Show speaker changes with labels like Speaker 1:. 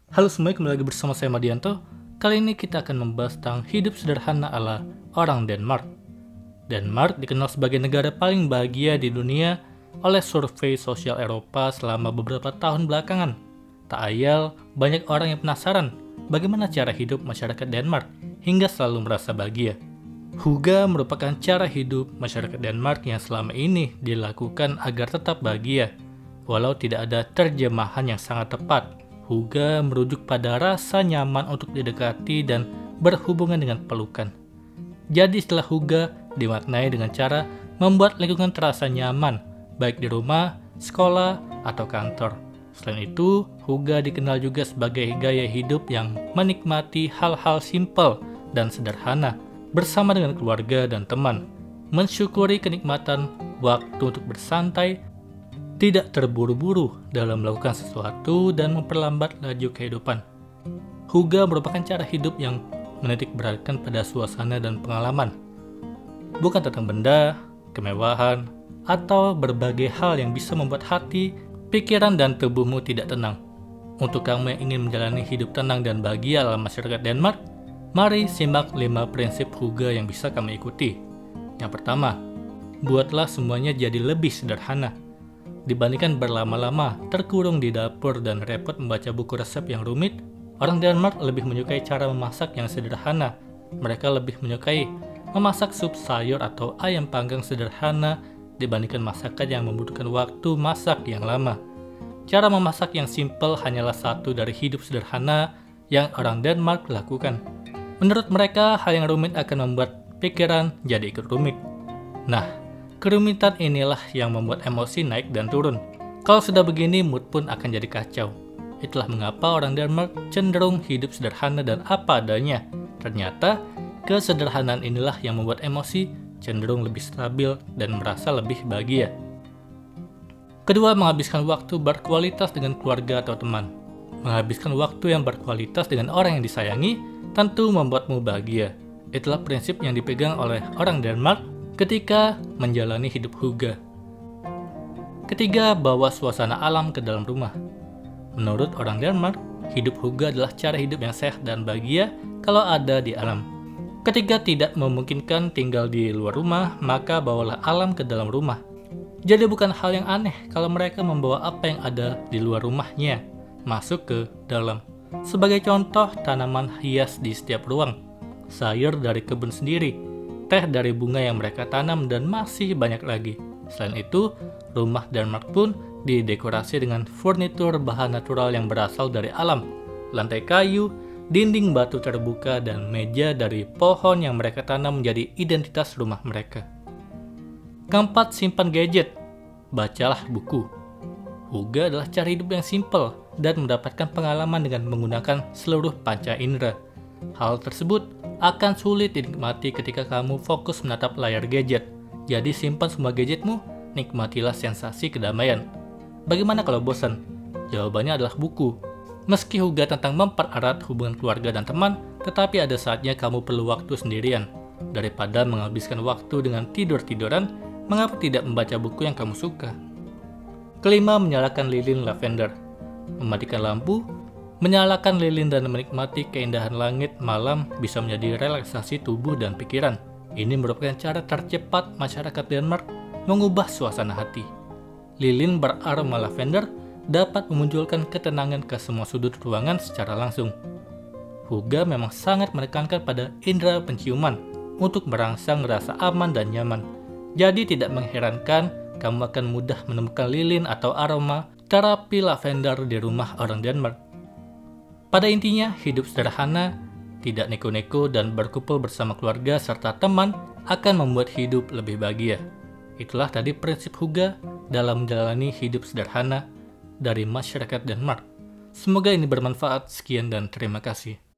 Speaker 1: Halo semuanya, kembali lagi bersama saya Madianto. Kali ini kita akan membahas tentang hidup sederhana ala orang Denmark. Denmark dikenal sebagai negara paling bahagia di dunia oleh survei sosial Eropa selama beberapa tahun belakangan. Tak ayal, banyak orang yang penasaran bagaimana cara hidup masyarakat Denmark hingga selalu merasa bahagia. Hygge merupakan cara hidup masyarakat Denmark yang selama ini dilakukan agar tetap bahagia. Walau tidak ada terjemahan yang sangat tepat, Hygge merujuk pada rasa nyaman untuk didekati dan berhubungan dengan pelukan. Jadi istilah Hygge dimaknai dengan cara membuat lingkungan terasa nyaman, baik di rumah, sekolah, atau kantor. Selain itu, Hygge dikenal juga sebagai gaya hidup yang menikmati hal-hal simpel dan sederhana bersama dengan keluarga dan teman, mensyukuri kenikmatan waktu untuk bersantai, tidak terburu-buru dalam melakukan sesuatu dan memperlambat laju kehidupan. Hygge merupakan cara hidup yang menitik beratkan pada suasana dan pengalaman, bukan tentang benda, kemewahan, atau berbagai hal yang bisa membuat hati, pikiran, dan tubuhmu tidak tenang. Untuk kamu yang ingin menjalani hidup tenang dan bahagia dalam masyarakat Denmark, mari simak 5 prinsip Hygge yang bisa kamu ikuti. Yang pertama, buatlah semuanya jadi lebih sederhana. Dibandingkan berlama-lama terkurung di dapur dan repot membaca buku resep yang rumit, orang Denmark lebih menyukai cara memasak yang sederhana. Mereka lebih menyukai memasak sup sayur atau ayam panggang sederhana dibandingkan masakan yang membutuhkan waktu masak yang lama. Cara memasak yang simpel hanyalah satu dari hidup sederhana yang orang Denmark lakukan. Menurut mereka, hal yang rumit akan membuat pikiran jadi ikut rumit. Nah, kerumitan inilah yang membuat emosi naik dan turun. Kalau sudah begini, mood pun akan jadi kacau. Itulah mengapa orang Denmark cenderung hidup sederhana dan apa adanya. Ternyata, kesederhanaan inilah yang membuat emosi cenderung lebih stabil dan merasa lebih bahagia. Kedua, menghabiskan waktu berkualitas dengan keluarga atau teman. Menghabiskan waktu yang berkualitas dengan orang yang disayangi tentu membuatmu bahagia. Itulah prinsip yang dipegang oleh orang Denmark ketika menjalani hidup Hygge. Ketiga, bawa suasana alam ke dalam rumah. Menurut orang Denmark, hidup Hygge adalah cara hidup yang sehat dan bahagia kalau ada di alam. Ketika tidak memungkinkan tinggal di luar rumah, maka bawalah alam ke dalam rumah. Jadi bukan hal yang aneh kalau mereka membawa apa yang ada di luar rumahnya masuk ke dalam. Sebagai contoh, tanaman hias di setiap ruang, sayur dari kebun sendiri, teh dari bunga yang mereka tanam, dan masih banyak lagi. Selain itu, rumah Denmark pun didekorasi dengan furnitur bahan natural yang berasal dari alam. Lantai kayu, dinding batu terbuka, dan meja dari pohon yang mereka tanam menjadi identitas rumah mereka. Keempat, simpan gadget. Bacalah buku. Hygge adalah cara hidup yang simpel dan mendapatkan pengalaman dengan menggunakan seluruh panca indera. Hal tersebut akan sulit dinikmati ketika kamu fokus menatap layar gadget. Jadi simpan semua gadgetmu, nikmatilah sensasi kedamaian. Bagaimana kalau bosan? Jawabannya adalah buku. Meski Hygge tentang mempererat hubungan keluarga dan teman, tetapi ada saatnya kamu perlu waktu sendirian. Daripada menghabiskan waktu dengan tidur-tiduran, mengapa tidak membaca buku yang kamu suka? Kelima, menyalakan lilin lavender. Mematikan lampu, menyalakan lilin dan menikmati keindahan langit malam bisa menjadi relaksasi tubuh dan pikiran. Ini merupakan cara tercepat masyarakat Denmark mengubah suasana hati. Lilin beraroma lavender dapat memunculkan ketenangan ke semua sudut ruangan secara langsung. Hygge memang sangat menekankan pada indera penciuman untuk merangsang rasa aman dan nyaman. Jadi tidak mengherankan kamu akan mudah menemukan lilin atau aroma terapi lavender di rumah orang Denmark. Pada intinya, hidup sederhana, tidak neko-neko, dan berkumpul bersama keluarga serta teman akan membuat hidup lebih bahagia. Itulah tadi prinsip Hygge dalam menjalani hidup sederhana dari masyarakat Denmark. Semoga ini bermanfaat. Sekian dan terima kasih.